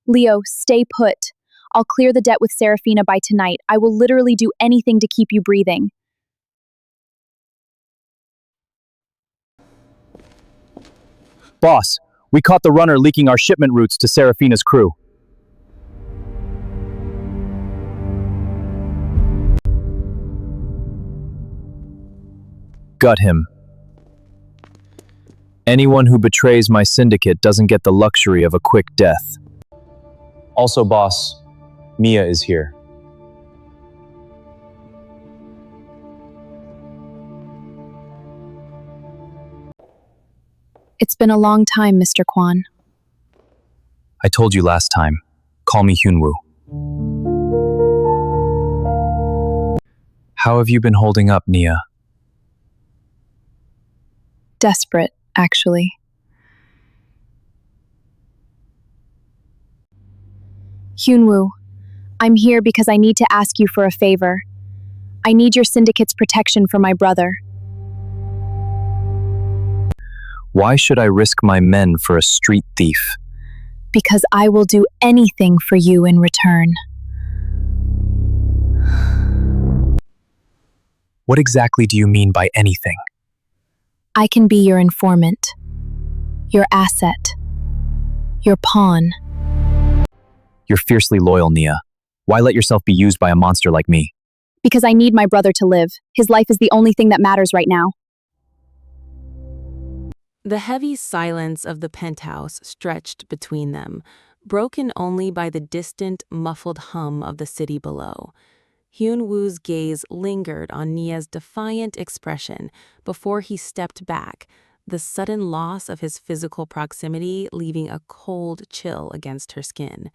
Leo, stay put. I'll clear the debt with Seraphina by tonight. I will literally do anything to keep you breathing. Boss, we caught the runner leaking our shipment routes to Seraphina's crew. Gut him. Anyone who betrays my syndicate doesn't get the luxury of a quick death. Also, boss, Mia is here. It's been a long time, Mr. Kwan. I told you last time. Call me Hyunwoo. How have you been holding up, Nia? Desperate, actually. Hyunwoo, I'm here because I need to ask you for a favor. I need your syndicate's protection for my brother. Why should I risk my men for a street thief? Because I will do anything for you in return. What exactly do you mean by anything? I can be your informant, your asset, your pawn. You're fiercely loyal, Nia. Why let yourself be used by a monster like me? Because I need my brother to live. His life is the only thing that matters right now. The heavy silence of the penthouse stretched between them, broken only by the distant, muffled hum of the city below. Hyunwoo's gaze lingered on Nia's defiant expression before he stepped back, the sudden loss of his physical proximity leaving a cold chill against her skin.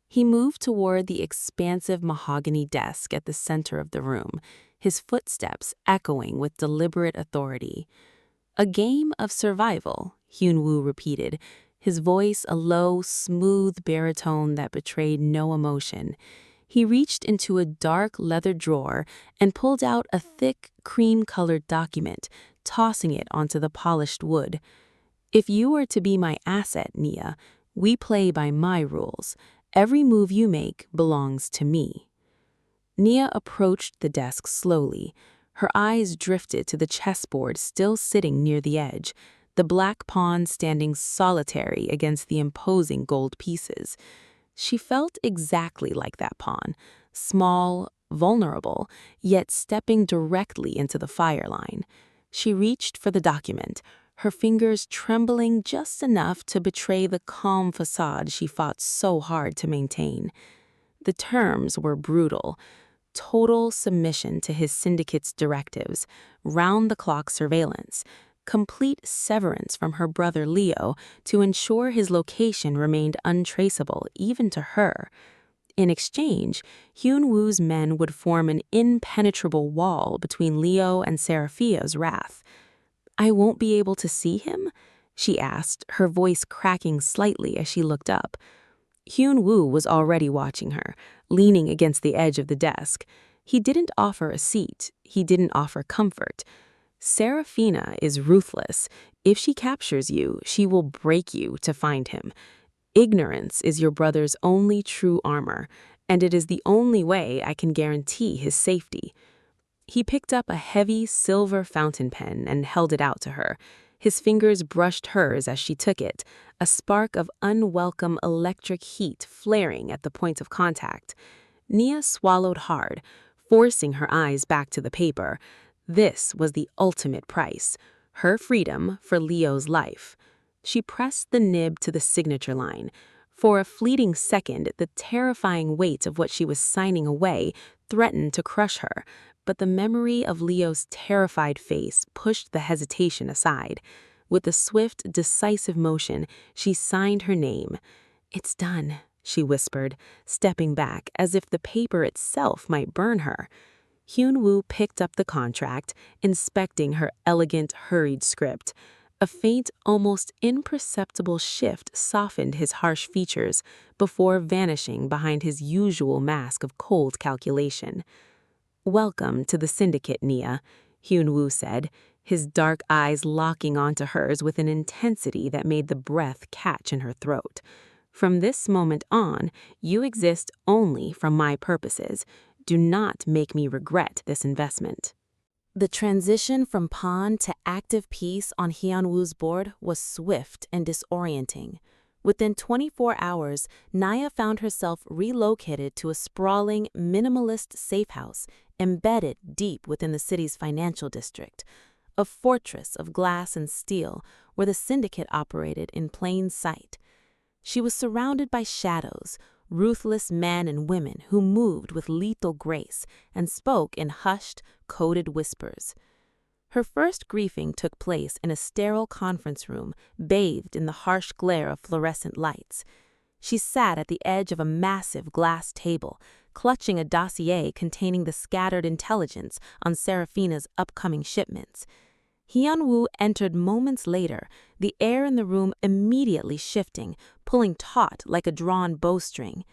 He moved toward the expansive mahogany desk at the center of the room, his footsteps echoing with deliberate authority. "A game of survival," Hyunwoo repeated, his voice a low, smooth baritone that betrayed no emotion. He reached into a dark leather drawer and pulled out a thick, cream-colored document, tossing it onto the polished wood. "If you are to be my asset, Nia, we play by my rules. Every move you make belongs to me." Nia approached the desk slowly. Her eyes drifted to the chessboard still sitting near the edge, the black pawn standing solitary against the imposing gold pieces. She felt exactly like that pawn, small, vulnerable, yet stepping directly into the fire line. She reached for the document, her fingers trembling just enough to betray the calm facade she fought so hard to maintain. The terms were brutal. Total submission to his syndicate's directives, round-the-clock surveillance, complete severance from her brother Leo to ensure his location remained untraceable even to her. In exchange, Hyunwoo's men would form an impenetrable wall between Leo and Seraphina's wrath. "I won't be able to see him?" she asked, her voice cracking slightly as she looked up. Hyunwoo was already watching her, leaning against the edge of the desk. He didn't offer a seat. He didn't offer comfort. "Seraphina is ruthless. If she captures you, she will break you to find him. Ignorance is your brother's only true armor, and it is the only way I can guarantee his safety." He picked up a heavy silver fountain pen and held it out to her. His fingers brushed hers as she took it, a spark of unwelcome electric heat flaring at the point of contact. Nia swallowed hard, forcing her eyes back to the paper. This was the ultimate price, her freedom for Leo's life. She pressed the nib to the signature line. For a fleeting second, the terrifying weight of what she was signing away threatened to crush her, but the memory of Leo's terrified face pushed the hesitation aside. With a swift, decisive motion, she signed her name. "It's done," she whispered, stepping back as if the paper itself might burn her. Hyunwoo picked up the contract, inspecting her elegant, hurried script. A faint, almost imperceptible shift softened his harsh features before vanishing behind his usual mask of cold calculation. "Welcome to the syndicate, Nia," Hyunwoo said, his dark eyes locking onto hers with an intensity that made the breath catch in her throat. From this moment on, you exist only for my purposes. Do not make me regret this investment." The transition from pawn to active piece on Hyunwoo's board was swift and disorienting. Within 24 hours, Naya found herself relocated to a sprawling, minimalist safe house embedded deep within the city's financial district, a fortress of glass and steel where the syndicate operated in plain sight. She was surrounded by shadows, ruthless men and women who moved with lethal grace and spoke in hushed, coded whispers. Her first briefing took place in a sterile conference room bathed in the harsh glare of fluorescent lights. She sat at the edge of a massive glass table, clutching a dossier containing the scattered intelligence on Seraphina's upcoming shipments. Hyunwoo entered moments later, the air in the room immediately shifting, pulling taut like a drawn bowstring.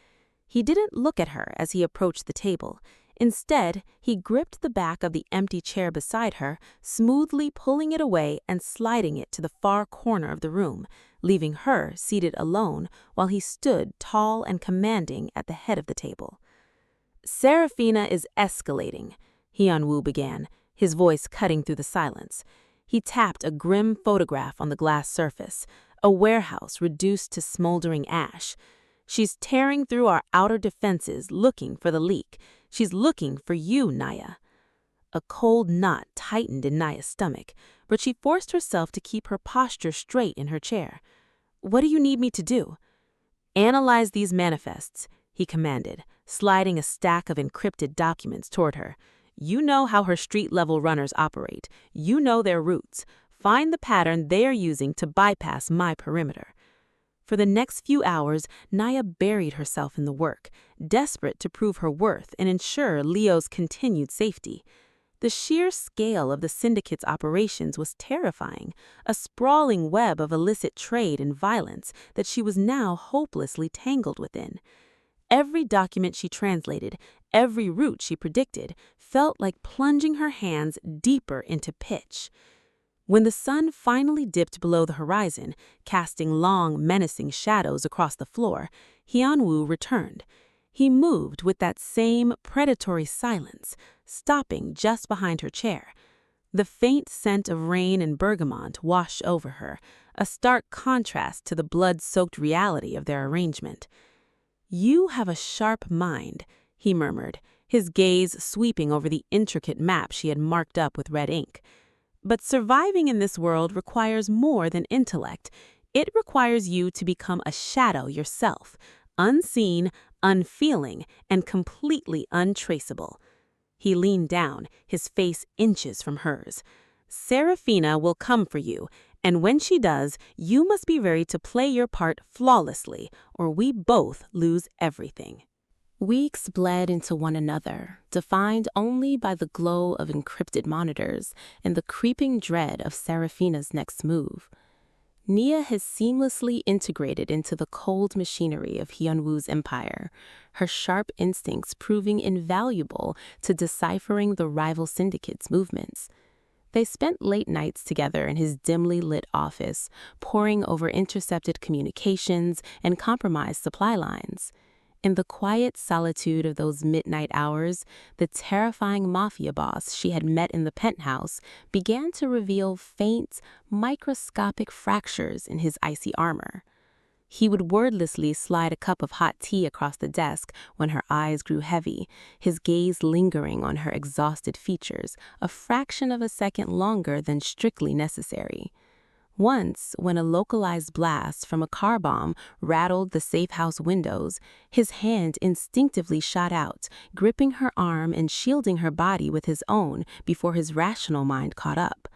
He didn't look at her as he approached the table. Instead, he gripped the back of the empty chair beside her, smoothly pulling it away and sliding it to the far corner of the room, leaving her seated alone while he stood tall and commanding at the head of the table. "Seraphina is escalating," Hyunwoo began, his voice cutting through the silence. He tapped a grim photograph on the glass surface, a warehouse reduced to smoldering ash. "She's tearing through our outer defenses looking for the leak. She's looking for you, Naya." A cold knot tightened in Naya's stomach, but she forced herself to keep her posture straight in her chair. "What do you need me to do?" "Analyze these manifests," he commanded, sliding a stack of encrypted documents toward her. "You know how her street-level runners operate. You know their routes. Find the pattern they are using to bypass my perimeter." For the next few hours, Naya buried herself in the work, desperate to prove her worth and ensure Leo's continued safety. The sheer scale of the syndicate's operations was terrifying, a sprawling web of illicit trade and violence that she was now hopelessly tangled within. Every document she translated, every route she predicted, felt like plunging her hands deeper into pitch. When the sun finally dipped below the horizon, casting long, menacing shadows across the floor, Hyunwoo returned. He moved with that same predatory silence, stopping just behind her chair. The faint scent of rain and bergamot washed over her, a stark contrast to the blood-soaked reality of their arrangement. "You have a sharp mind," he murmured, his gaze sweeping over the intricate map she had marked up with red ink. "But surviving in this world requires more than intellect. It requires you to become a shadow yourself, unseen, unfeeling, and completely untraceable." He leaned down, his face inches from hers. "Seraphina will come for you, and when she does, you must be ready to play your part flawlessly, or we both lose everything." Weeks bled into one another, defined only by the glow of encrypted monitors and the creeping dread of Seraphina's next move. Nia has seamlessly integrated into the cold machinery of Hyunwoo's empire, her sharp instincts proving invaluable to deciphering the rival syndicate's movements. They spent late nights together in his dimly lit office, poring over intercepted communications and compromised supply lines. In the quiet solitude of those midnight hours, the terrifying Mafia boss she had met in the penthouse began to reveal faint, microscopic fractures in his icy armor. He would wordlessly slide a cup of hot tea across the desk when her eyes grew heavy, his gaze lingering on her exhausted features, a fraction of a second longer than strictly necessary. Once, when a localized blast from a car bomb rattled the safe house windows, his hand instinctively shot out, gripping her arm and shielding her body with his own before his rational mind caught up.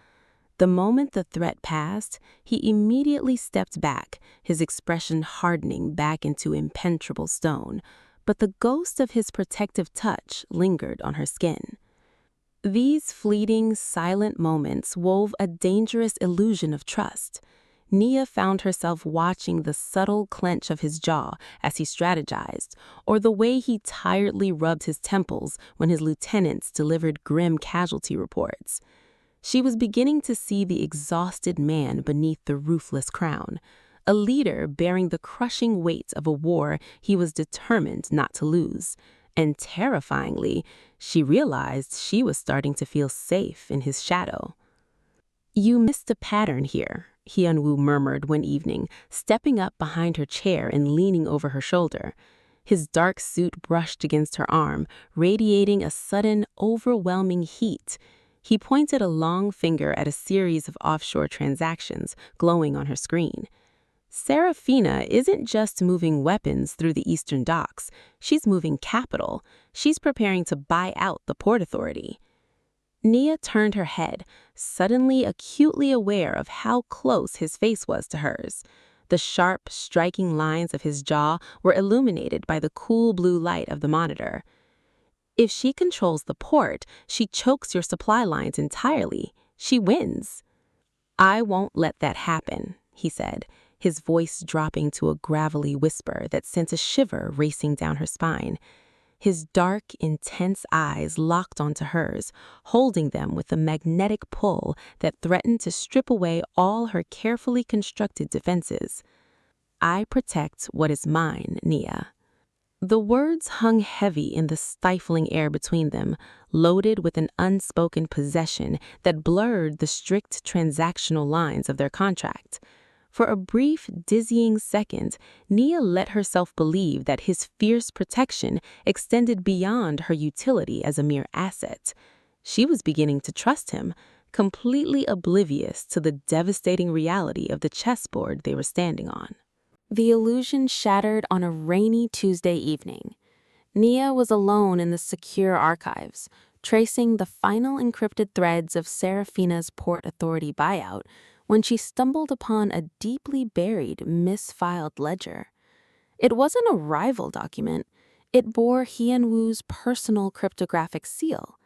The moment the threat passed, he immediately stepped back, his expression hardening back into impenetrable stone, but the ghost of his protective touch lingered on her skin. These fleeting, silent moments wove a dangerous illusion of trust. Nia found herself watching the subtle clench of his jaw as he strategized, or the way he tiredly rubbed his temples when his lieutenants delivered grim casualty reports. She was beginning to see the exhausted man beneath the ruthless crown, a leader bearing the crushing weight of a war he was determined not to lose. And terrifyingly, she realized she was starting to feel safe in his shadow. "You missed a pattern here," Hyunwoo murmured one evening, stepping up behind her chair and leaning over her shoulder. His dark suit brushed against her arm, radiating a sudden, overwhelming heat. He pointed a long finger at a series of offshore transactions glowing on her screen. "Seraphina isn't just moving weapons through the eastern docks. She's moving capital. She's preparing to buy out the Port Authority." Nia turned her head, suddenly acutely aware of how close his face was to hers. The sharp, striking lines of his jaw were illuminated by the cool blue light of the monitor. "If she controls the port, she chokes your supply lines entirely. She wins." "I won't let that happen," he said, his voice dropping to a gravelly whisper that sent a shiver racing down her spine. His dark, intense eyes locked onto hers, holding them with a magnetic pull that threatened to strip away all her carefully constructed defenses. "I protect what is mine, Nia." The words hung heavy in the stifling air between them, loaded with an unspoken possession that blurred the strict transactional lines of their contract. For a brief, dizzying second, Nia let herself believe that his fierce protection extended beyond her utility as a mere asset. She was beginning to trust him, completely oblivious to the devastating reality of the chessboard they were standing on. The illusion shattered on a rainy Tuesday evening. Nia was alone in the secure archives, tracing the final encrypted threads of Seraphina's Port Authority buyout, when she stumbled upon a deeply buried, misfiled ledger. It wasn't a rival document. It bore Hyunwoo's personal cryptographic seal.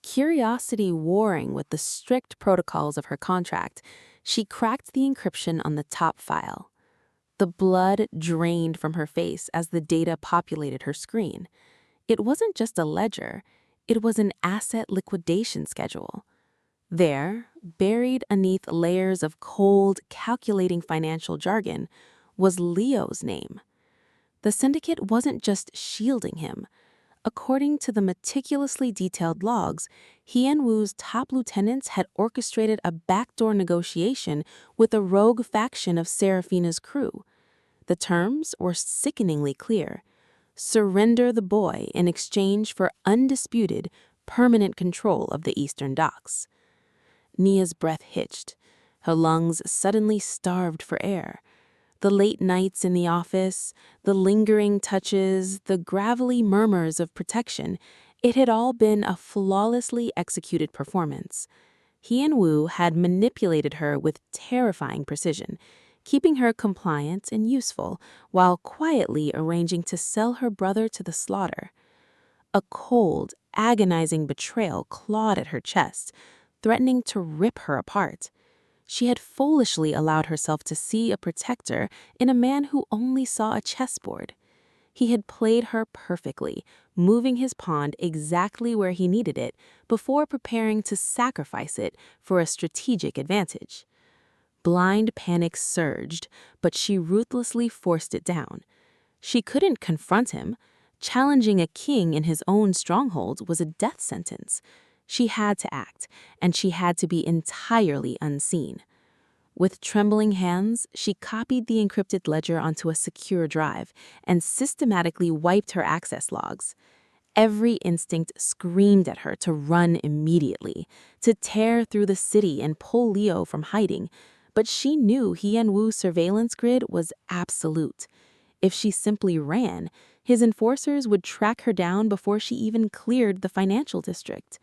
Curiosity warring with the strict protocols of her contract, she cracked the encryption on the top file. The blood drained from her face as the data populated her screen. It wasn't just a ledger, it was an asset liquidation schedule. There, buried beneath layers of cold, calculating financial jargon, was Leo's name. The syndicate wasn't just shielding him. According to the meticulously detailed logs, Hyunwoo's top lieutenants had orchestrated a backdoor negotiation with a rogue faction of Seraphina's crew. The terms were sickeningly clear. Surrender the boy in exchange for undisputed, permanent control of the eastern docks. Nia's breath hitched. Her lungs suddenly starved for air. The late nights in the office, the lingering touches, the gravelly murmurs of protection, it had all been a flawlessly executed performance. Hyunwoo had manipulated her with terrifying precision, keeping her compliant and useful while quietly arranging to sell her brother to the slaughter. A cold, agonizing betrayal clawed at her chest, threatening to rip her apart. She had foolishly allowed herself to see a protector in a man who only saw a chessboard. He had played her perfectly, moving his pawn exactly where he needed it before preparing to sacrifice it for a strategic advantage. Blind panic surged, but she ruthlessly forced it down. She couldn't confront him. Challenging a king in his own stronghold was a death sentence. She had to act, and she had to be entirely unseen. With trembling hands, she copied the encrypted ledger onto a secure drive and systematically wiped her access logs. Every instinct screamed at her to run immediately, to tear through the city and pull Leo from hiding, but she knew Hyunwoo's surveillance grid was absolute. If she simply ran, his enforcers would track her down before she even cleared the financial district.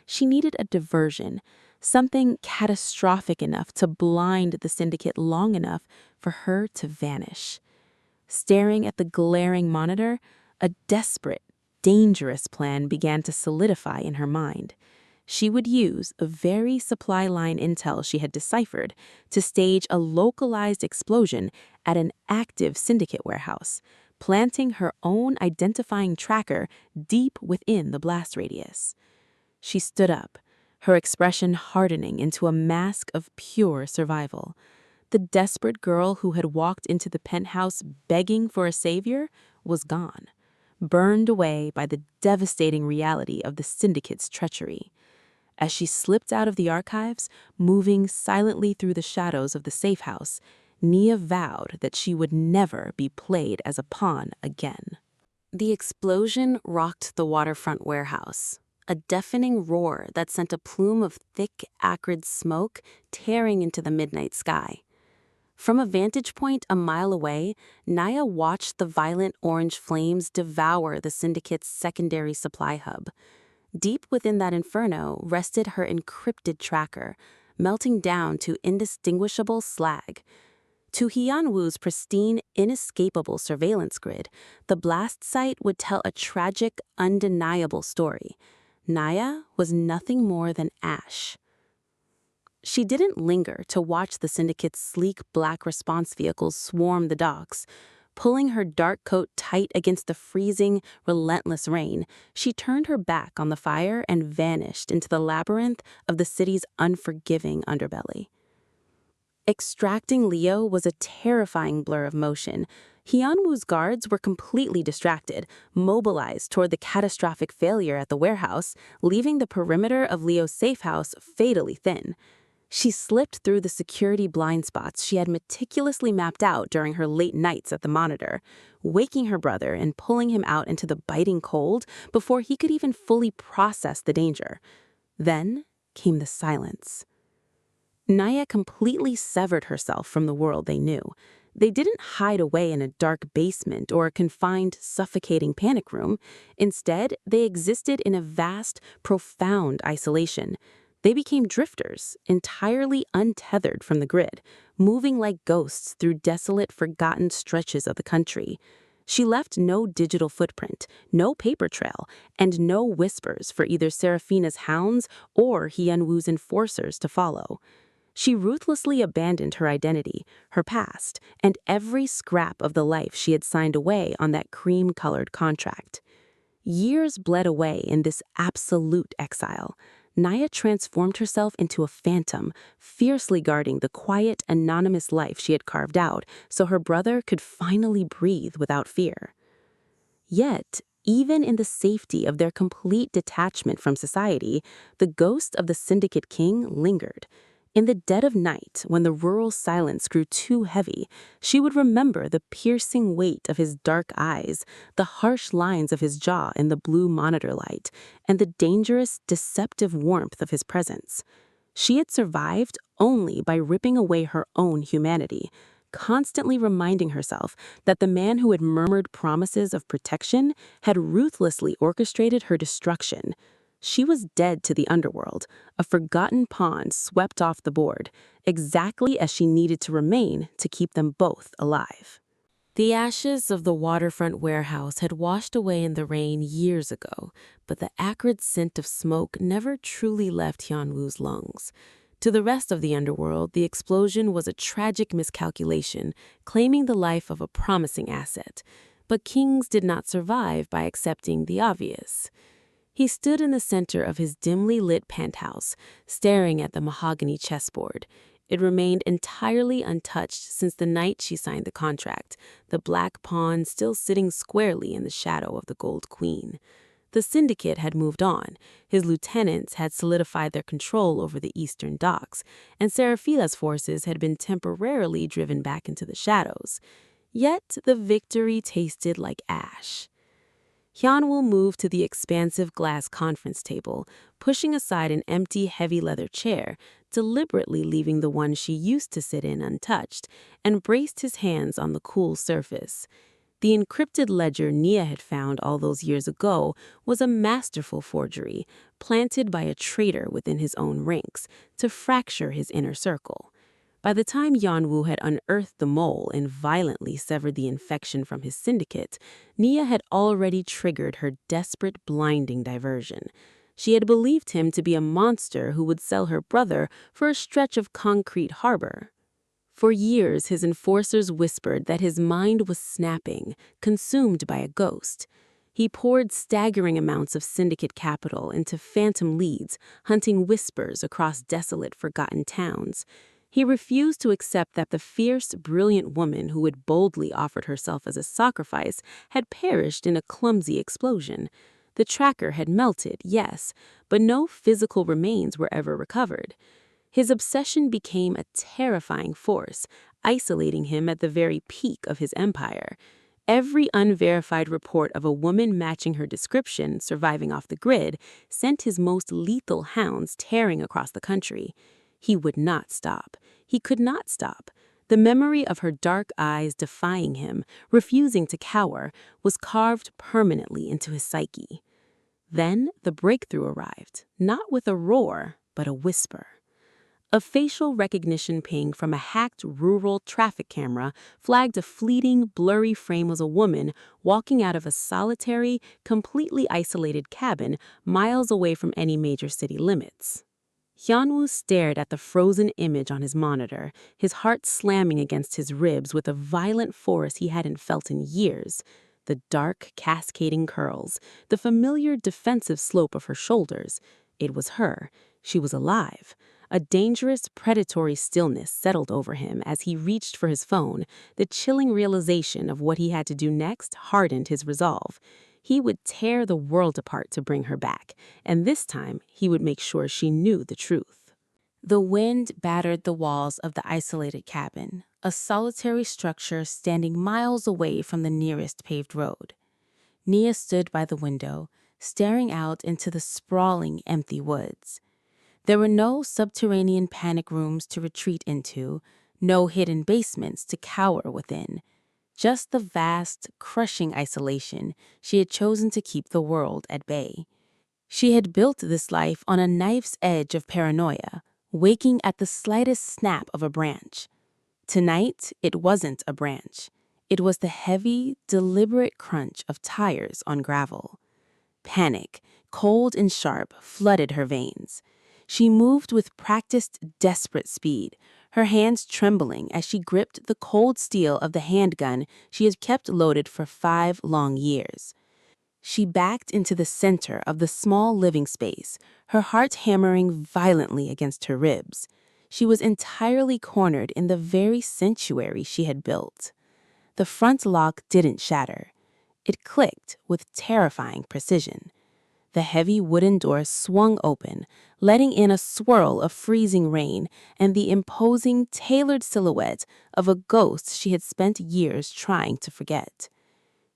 She needed a diversion, something catastrophic enough to blind the syndicate long enough for her to vanish. Staring at the glaring monitor, a desperate, dangerous plan began to solidify in her mind. She would use a very supply line intel she had deciphered to stage a localized explosion at an active syndicate warehouse, planting her own identifying tracker deep within the blast radius. She stood up, her expression hardening into a mask of pure survival. The desperate girl who had walked into the penthouse begging for a savior was gone, burned away by the devastating reality of the syndicate's treachery. As she slipped out of the archives, moving silently through the shadows of the safe house, Nia vowed that she would never be played as a pawn again. The explosion rocked the waterfront warehouse, a deafening roar that sent a plume of thick, acrid smoke tearing into the midnight sky. From a vantage point a mile away, Naya watched the violent orange flames devour the syndicate's secondary supply hub. Deep within that inferno rested her encrypted tracker, melting down to indistinguishable slag. To Hyunwoo's pristine, inescapable surveillance grid, the blast site would tell a tragic, undeniable story. Naya was nothing more than ash. She didn't linger to watch the syndicate's sleek black response vehicles swarm the docks. Pulling her dark coat tight against the freezing, relentless rain, she turned her back on the fire and vanished into the labyrinth of the city's unforgiving underbelly. Extracting Leo was a terrifying blur of motion. Hyunwoo's guards were completely distracted, mobilized toward the catastrophic failure at the warehouse, leaving the perimeter of Leo's safe house fatally thin. She slipped through the security blind spots she had meticulously mapped out during her late nights at the monitor, waking her brother and pulling him out into the biting cold before he could even fully process the danger. Then came the silence. Naya completely severed herself from the world they knew. They didn't hide away in a dark basement or a confined, suffocating panic room. Instead, they existed in a vast, profound isolation. They became drifters, entirely untethered from the grid, moving like ghosts through desolate, forgotten stretches of the country. She left no digital footprint, no paper trail, and no whispers for either Seraphina's hounds or Hyunwoo's enforcers to follow. She ruthlessly abandoned her identity, her past, and every scrap of the life she had signed away on that cream-colored contract. Years bled away in this absolute exile. Naya transformed herself into a phantom, fiercely guarding the quiet, anonymous life she had carved out so her brother could finally breathe without fear. Yet, even in the safety of their complete detachment from society, the ghost of the Syndicate King lingered. In the dead of night, when the rural silence grew too heavy, she would remember the piercing weight of his dark eyes, the harsh lines of his jaw in the blue monitor light, and the dangerous, deceptive warmth of his presence. She had survived only by ripping away her own humanity, constantly reminding herself that the man who had murmured promises of protection had ruthlessly orchestrated her destruction. She was dead to the underworld, a forgotten pawn swept off the board, exactly as she needed to remain to keep them both alive. The ashes of the waterfront warehouse had washed away in the rain years ago, but the acrid scent of smoke never truly left Hyunwoo's lungs. To the rest of the underworld, the explosion was a tragic miscalculation, claiming the life of a promising asset. But kings did not survive by accepting the obvious. He stood in the center of his dimly lit penthouse, staring at the mahogany chessboard. It remained entirely untouched since the night she signed the contract, the black pawn still sitting squarely in the shadow of the gold queen. The syndicate had moved on. His lieutenants had solidified their control over the eastern docks, and Seraphina's forces had been temporarily driven back into the shadows. Yet the victory tasted like ash. Hyunwoo moved to the expansive glass conference table, pushing aside an empty, heavy leather chair, deliberately leaving the one she used to sit in untouched, and braced his hands on the cool surface. The encrypted ledger Nia had found all those years ago was a masterful forgery, planted by a traitor within his own ranks to fracture his inner circle. By the time Hyunwoo had unearthed the mole and violently severed the infection from his syndicate, Nia had already triggered her desperate, blinding diversion. She had believed him to be a monster who would sell her brother for a stretch of concrete harbor. For years, his enforcers whispered that his mind was snapping, consumed by a ghost. He poured staggering amounts of syndicate capital into phantom leads, hunting whispers across desolate, forgotten towns. He refused to accept that the fierce, brilliant woman who had boldly offered herself as a sacrifice had perished in a clumsy explosion. The tracker had melted, yes, but no physical remains were ever recovered. His obsession became a terrifying force, isolating him at the very peak of his empire. Every unverified report of a woman matching her description surviving off the grid sent his most lethal hounds tearing across the country. He would not stop. He could not stop. The memory of her dark eyes defying him, refusing to cower, was carved permanently into his psyche. Then the breakthrough arrived, not with a roar, but a whisper. A facial recognition ping from a hacked rural traffic camera flagged a fleeting, blurry frame as a woman walking out of a solitary, completely isolated cabin miles away from any major city limits. Hyunwoo stared at the frozen image on his monitor, his heart slamming against his ribs with a violent force he hadn't felt in years. The dark, cascading curls, the familiar defensive slope of her shoulders. It was her. She was alive. A dangerous, predatory stillness settled over him as he reached for his phone. The chilling realization of what he had to do next hardened his resolve. He would tear the world apart to bring her back, and this time he would make sure she knew the truth. The wind battered the walls of the isolated cabin, a solitary structure standing miles away from the nearest paved road. Nia stood by the window, staring out into the sprawling, empty woods. There were no subterranean panic rooms to retreat into, no hidden basements to cower within. Just the vast, crushing isolation she had chosen to keep the world at bay. She had built this life on a knife's edge of paranoia, waking at the slightest snap of a branch. Tonight, it wasn't a branch. It was the heavy, deliberate crunch of tires on gravel. Panic, cold and sharp, flooded her veins. She moved with practiced, desperate speed, her hands trembling as she gripped the cold steel of the handgun she had kept loaded for 5 long years. She backed into the center of the small living space, her heart hammering violently against her ribs. She was entirely cornered in the very sanctuary she had built. The front lock didn't shatter. It clicked with terrifying precision. The heavy wooden door swung open, letting in a swirl of freezing rain and the imposing, tailored silhouette of a ghost she had spent years trying to forget.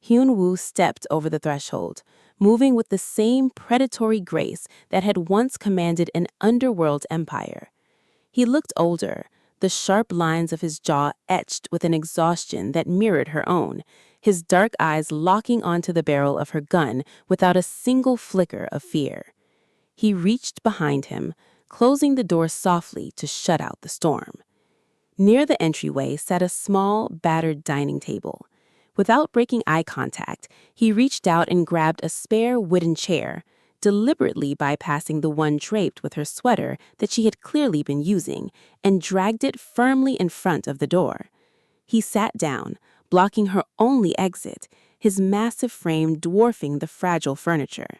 Hyunwoo stepped over the threshold, moving with the same predatory grace that had once commanded an underworld empire. He looked older, the sharp lines of his jaw etched with an exhaustion that mirrored her own, his dark eyes locking onto the barrel of her gun without a single flicker of fear. He reached behind him, closing the door softly to shut out the storm. Near the entryway sat a small, battered dining table. Without breaking eye contact, he reached out and grabbed a spare wooden chair, deliberately bypassing the one draped with her sweater that she had clearly been using, and dragged it firmly in front of the door. He sat down, blocking her only exit, his massive frame dwarfing the fragile furniture.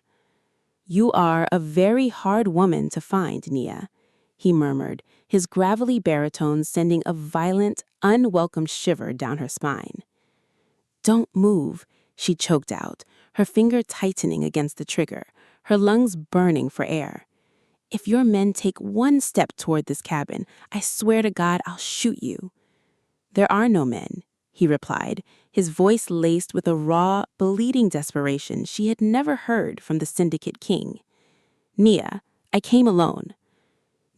"You are a very hard woman to find, Nia," he murmured, his gravelly baritone sending a violent, unwelcome shiver down her spine. "Don't move," she choked out, her finger tightening against the trigger, her lungs burning for air. "If your men take one step toward this cabin, I swear to God I'll shoot you." "There are no men," he replied, his voice laced with a raw, bleeding desperation she had never heard from the Syndicate King. "Nia, I came alone."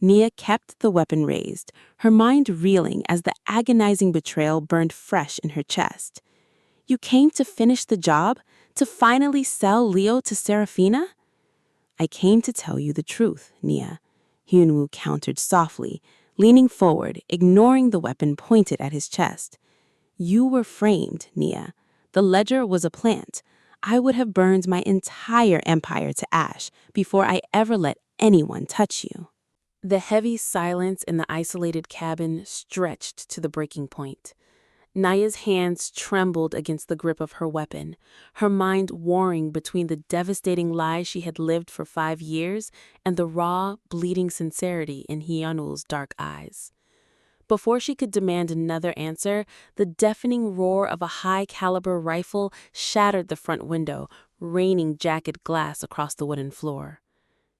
Nia kept the weapon raised, her mind reeling as the agonizing betrayal burned fresh in her chest. "You came to finish the job? To finally sell Leo to Seraphina?" "I came to tell you the truth, Nia," Hyunwoo countered softly, leaning forward, ignoring the weapon pointed at his chest. "You were framed, Nia. The ledger was a plant. I would have burned my entire empire to ash before I ever let anyone touch you." The heavy silence in the isolated cabin stretched to the breaking point. Naya's hands trembled against the grip of her weapon, her mind warring between the devastating lie she had lived for 5 years and the raw, bleeding sincerity in Hyunwoo's dark eyes. Before she could demand another answer, the deafening roar of a high-caliber rifle shattered the front window, raining jagged glass across the wooden floor.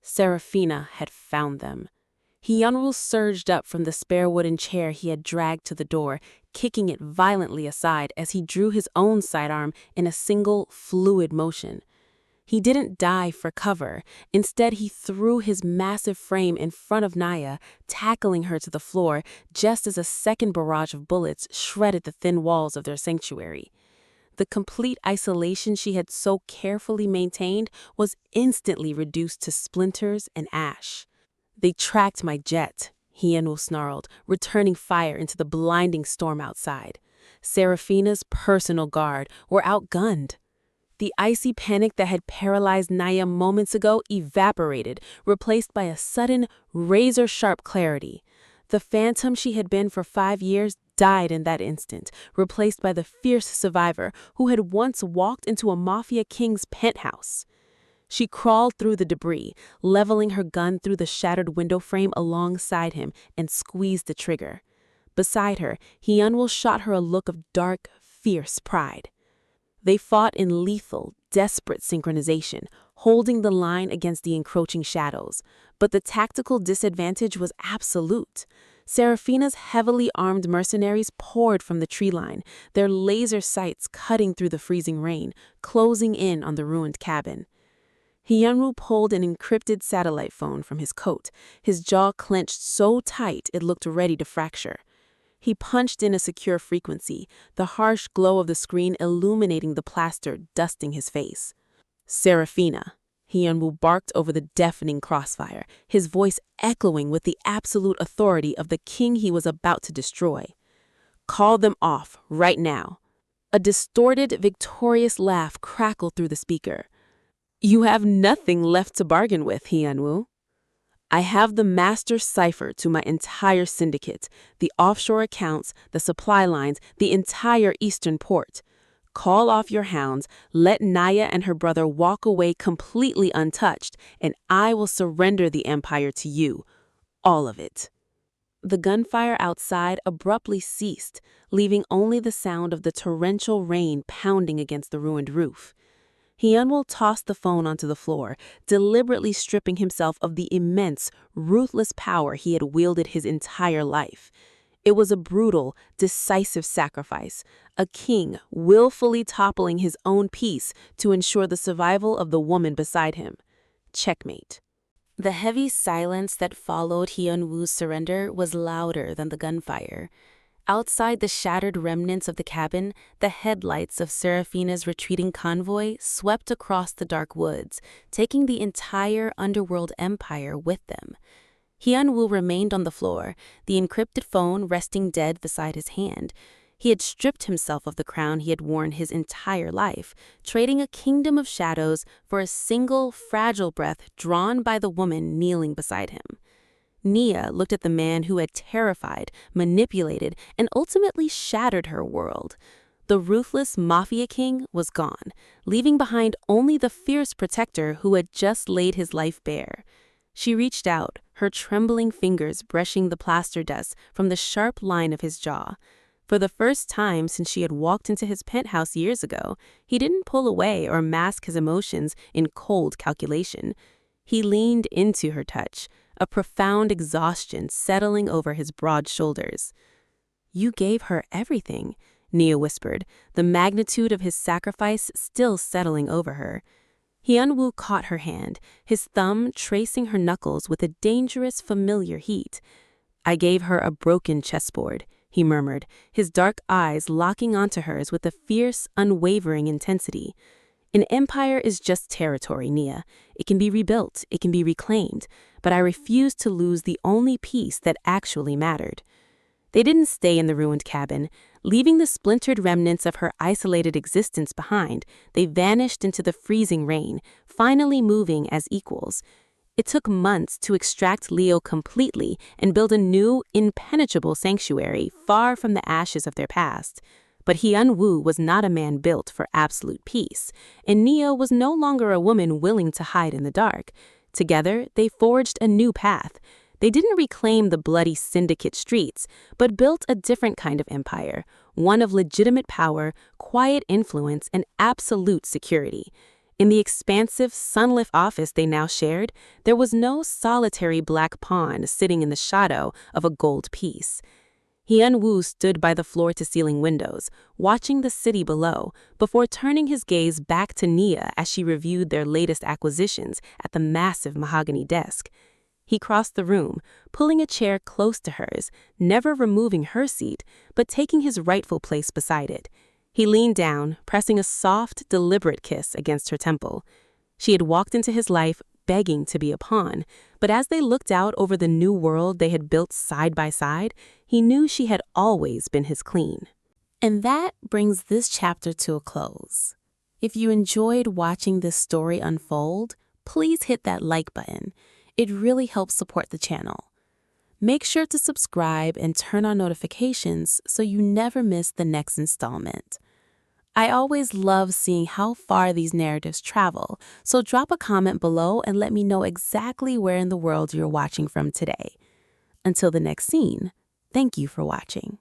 Seraphina had found them. Hyunwoo surged up from the spare wooden chair he had dragged to the door, kicking it violently aside as he drew his own sidearm in a single, fluid motion. He didn't dive for cover. Instead, he threw his massive frame in front of Naya, tackling her to the floor just as a second barrage of bullets shredded the thin walls of their sanctuary. The complete isolation she had so carefully maintained was instantly reduced to splinters and ash. "They tracked my jet," Hyunwoo snarled, returning fire into the blinding storm outside. Seraphina's personal guard were outgunned. The icy panic that had paralyzed Naya moments ago evaporated, replaced by a sudden, razor-sharp clarity. The phantom she had been for 5 years died in that instant, replaced by the fierce survivor who had once walked into a Mafia king's penthouse. She crawled through the debris, leveling her gun through the shattered window frame alongside him and squeezed the trigger. Beside her, Hyunwoo shot her a look of dark, fierce pride. They fought in lethal, desperate synchronization, holding the line against the encroaching shadows. But the tactical disadvantage was absolute. Seraphina's heavily armed mercenaries poured from the tree line, their laser sights cutting through the freezing rain, closing in on the ruined cabin. Hyunwoo pulled an encrypted satellite phone from his coat, his jaw clenched so tight it looked ready to fracture. He punched in a secure frequency, the harsh glow of the screen illuminating the plaster dusting his face. "Seraphina," Hyunwoo barked over the deafening crossfire, his voice echoing with the absolute authority of the king he was about to destroy. "Call them off, right now." A distorted, victorious laugh crackled through the speaker. "You have nothing left to bargain with, Hyunwoo. I have the master cipher to my entire syndicate, the offshore accounts, the supply lines, the entire eastern port. Call off your hounds, let Naya and her brother walk away completely untouched, and I will surrender the empire to you. All of it." The gunfire outside abruptly ceased, leaving only the sound of the torrential rain pounding against the ruined roof. Hyunwoo tossed the phone onto the floor, deliberately stripping himself of the immense, ruthless power he had wielded his entire life. It was a brutal, decisive sacrifice, a king willfully toppling his own peace to ensure the survival of the woman beside him. Checkmate. The heavy silence that followed Hyunwoo's surrender was louder than the gunfire. Outside the shattered remnants of the cabin, the headlights of Seraphina's retreating convoy swept across the dark woods, taking the entire underworld empire with them. Hyunwoo remained on the floor, the encrypted phone resting dead beside his hand. He had stripped himself of the crown he had worn his entire life, trading a kingdom of shadows for a single, fragile breath drawn by the woman kneeling beside him. Nia looked at the man who had terrified, manipulated, and ultimately shattered her world. The ruthless Mafia king was gone, leaving behind only the fierce protector who had just laid his life bare. She reached out, her trembling fingers brushing the plaster dust from the sharp line of his jaw. For the first time since she had walked into his penthouse years ago, he didn't pull away or mask his emotions in cold calculation. He leaned into her touch, a profound exhaustion settling over his broad shoulders. "You gave her everything," Nia whispered, the magnitude of his sacrifice still settling over her. Hyunwoo caught her hand, his thumb tracing her knuckles with a dangerous, familiar heat. "I gave her a broken chessboard," he murmured, his dark eyes locking onto hers with a fierce, unwavering intensity. "An empire is just territory, Nia. It can be rebuilt, it can be reclaimed, but I refuse to lose the only piece that actually mattered." They didn't stay in the ruined cabin. Leaving the splintered remnants of her isolated existence behind, they vanished into the freezing rain, finally moving as equals. It took months to extract Leo completely and build a new, impenetrable sanctuary far from the ashes of their past. But Hyunwoo was not a man built for absolute peace, and Nia was no longer a woman willing to hide in the dark. Together, they forged a new path. They didn't reclaim the bloody syndicate streets, but built a different kind of empire, one of legitimate power, quiet influence, and absolute security. In the expansive, sunlit office they now shared, there was no solitary black pawn sitting in the shadow of a gold piece. Hyunwoo stood by the floor-to-ceiling windows, watching the city below, before turning his gaze back to Nia as she reviewed their latest acquisitions at the massive mahogany desk. He crossed the room, pulling a chair close to hers, never removing her seat, but taking his rightful place beside it. He leaned down, pressing a soft, deliberate kiss against her temple. She had walked into his life begging to be a pawn, but as they looked out over the new world they had built side by side, he knew she had always been his queen. And that brings this chapter to a close. If you enjoyed watching this story unfold, please hit that like button. It really helps support the channel. Make sure to subscribe and turn on notifications so you never miss the next installment. I always love seeing how far these narratives travel, so drop a comment below and let me know exactly where in the world you're watching from today. Until the next scene, thank you for watching.